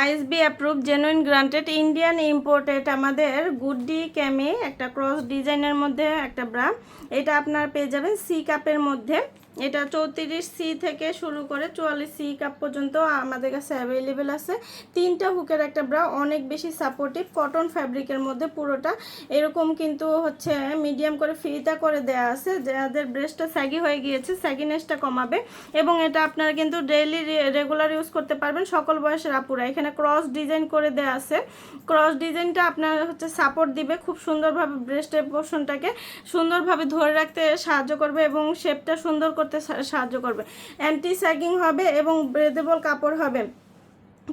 ISSB approve genuine granted Indian imported আমাদের গুডডি ক্যামি একটা cross ডিজাইনের মধ্যে একটা ব্রা। এটা আপনার পেয়ে যাবেন সি কাপের মধ্যে। এটা 34C থেকে শুরু করে 44C কাপ পর্যন্ত আমাদের কাছে অ্যাভেলেবেল আছে। 3টা হুকের একটা ব্রা, অনেক বেশি সাপোর্টিভ, কটন ফ্যাব্রিকের মধ্যে পুরোটা। এরকম কিন্তু হচ্ছে মিডিয়াম করে ফিতা করে দেয়া আছে, যাদের ব্রেস্টটা স্যাগি হয়ে গিয়েছে স্যাগিনেসটা কমাবে। এবং এটা আপনারা কিন্তু ডেইলি রেগুলার ইউজ করতে পারবেন সকল বয়সের আপুরা। এখানে ক্রস ডিজাইন করে দেয়া আছে। ক্রস ডিজাইনটা আপনার হচ্ছে সাপোর্ট দিবে খুব সুন্দরভাবে, ব্রেস্টের পোর্শনটাকে সুন্দরভাবে ধরে রাখতে সাহায্য করবে এবং শেপটা সুন্দর করতে সাহায্য করবে। অ্যান্টি স্যাগিং হবে এবং ব্রেদেবল কাপড় হবে,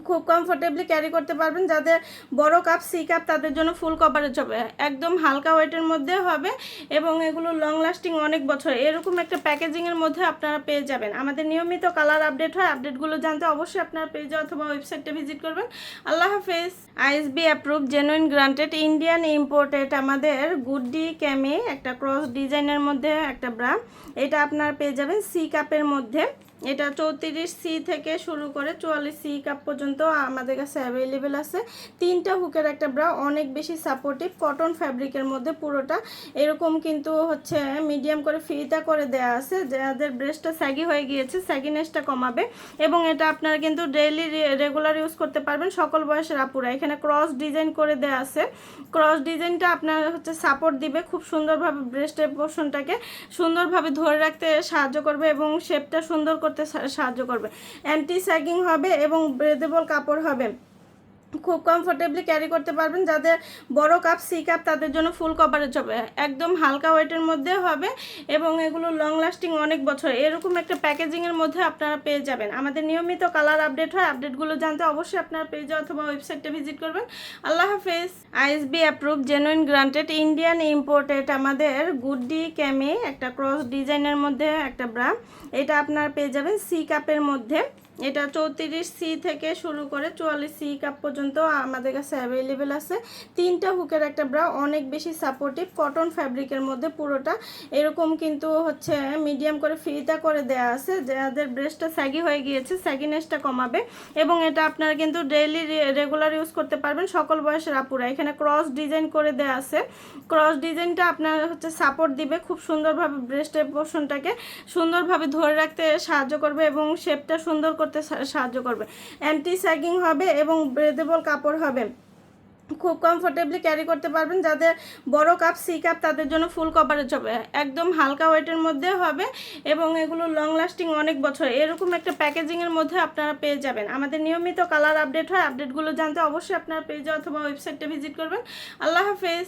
খুব কমফোর্টেবলি ক্যারি করতে পারবেন। যাদের বড় কাপ সি কাপ তাদের জন্য ফুল কভারেজ হবে, একদম হালকা ওয়েটের মধ্যে হবে এবং এগুলো লং লাস্টিং অনেক বছর। এরকম একটা প্যাকেজিংয়ের মধ্যে আপনারা পেয়ে যাবেন। আমাদের নিয়মিত কালার আপডেট হয়, আপডেটগুলো জানতে অবশ্যই আপনারা পেজে অথবা ওয়েবসাইটটা ভিজিট করবেন। আল্লাহ হাফেজ। ISSB approve genuine granted Indian imported আমাদের গুডডি ক্যামি একটা ক্রস ডিজাইনের মধ্যে একটা ব্রা। এটা আপনারা পেয়ে যাবেন সি কাপের মধ্যে। এটা 34C থেকে শুরু করে 44C কাপ পর্যন্ত আমাদের কাছে অ্যাভেলেবেল আছে। 3টা হুকের একটা ব্রা, অনেক বেশি সাপোর্টিভ, কটন ফ্যাব্রিকের মধ্যে পুরোটা। এরকম কিন্তু হচ্ছে মিডিয়াম করে ফিতা করে দেয়া আছে, যাদের ব্রেস্টটা স্যাগি হয়ে গিয়েছে স্যাগিনেসটা কমাবে। এবং এটা আপনারা কিন্তু ডেইলি রেগুলার ইউজ করতে পারবেন সকল বয়সের আপুরা। এখানে ক্রস ডিজাইন করে দেয়া আছে। ক্রস ডিজাইনটা আপনার হচ্ছে সাপোর্ট দিবে খুব সুন্দরভাবে, ব্রেস্টের পোর্শনটাকে সুন্দরভাবে ধরে রাখতে সাহায্য করবে এবং শেপটা সুন্দর করতে সাহায্য করবে। অ্যান্টি স্যাগিং হবে এবং ব্রেদেবল কাপড় হবে, খুব কমফোর্টেবলি ক্যারি করতে পারবেন। যাদের বড় কাপ সি কাপ তাদের জন্য ফুল কভারেজ হবে, একদম হালকা ওয়েটের মধ্যে হবে এবং এগুলো লং লাস্টিং অনেক বছর। এরকম একটা প্যাকেজিংয়ের মধ্যে আপনারা পেয়ে যাবেন। আমাদের নিয়মিত কালার আপডেট হয়, আপডেটগুলো জানতে অবশ্যই আপনারা পেজে অথবা ওয়েবসাইটটা ভিজিট করবেন। আল্লাহ হাফেজ। ISSB approve genuine granted Indian imported আমাদের গুডডি ক্যামি একটা ক্রস ডিজাইনের মধ্যে একটা ব্রা। এটা আপনারা পেয়ে যাবেন সি কাপের মধ্যে। এটা 34C থেকে শুরু করে 44C কাপ পর্যন্ত আমাদের কাছে অ্যাভেলেবেল আছে। 3টা হুকের একটা ব্রা, অনেক বেশি সাপোর্টিভ, কটন ফ্যাব্রিকের মধ্যে পুরোটা। এরকম কিন্তু হচ্ছে মিডিয়াম করে ফিতা করে দেয়া আছে, যাদের ব্রেস্টটা স্যাগি হয়ে গিয়েছে স্যাগিনেসটা কমাবে। এবং এটা আপনারা কিন্তু ডেইলি রেগুলার ইউজ করতে পারবেন সকল বয়সের আপুরা। এখানে ক্রস ডিজাইন করে দেয়া আছে। ক্রস ডিজাইনটা আপনার হচ্ছে সাপোর্ট দিবে খুব সুন্দরভাবে, ব্রেস্টের পোর্শনটাকে সুন্দরভাবে ধরে রাখতে সাহায্য করবে এবং শেপটা সুন্দর করতে সাহায্য করবে। অ্যান্টি স্যাগিং হবে এবং ব্রেদেবল কাপড় হবে, খুব কমফোর্টেবলি ক্যারি করতে পারবেন। যাদের বড় কাপ সি কাপ তাদের জন্য ফুল কভারেজ হবে, একদম হালকা ওয়েটের মধ্যে হবে এবং এগুলো লং লাস্টিং অনেক বছর। এরকম একটা প্যাকেজিংয়ের মধ্যে আপনারা পেয়ে যাবেন। আমাদের নিয়মিত কালার আপডেট হয়, আপডেটগুলো জানতে অবশ্যই আপনারা পেজে অথবা ওয়েবসাইটটা ভিজিট করবেন। আল্লাহ হাফেজ।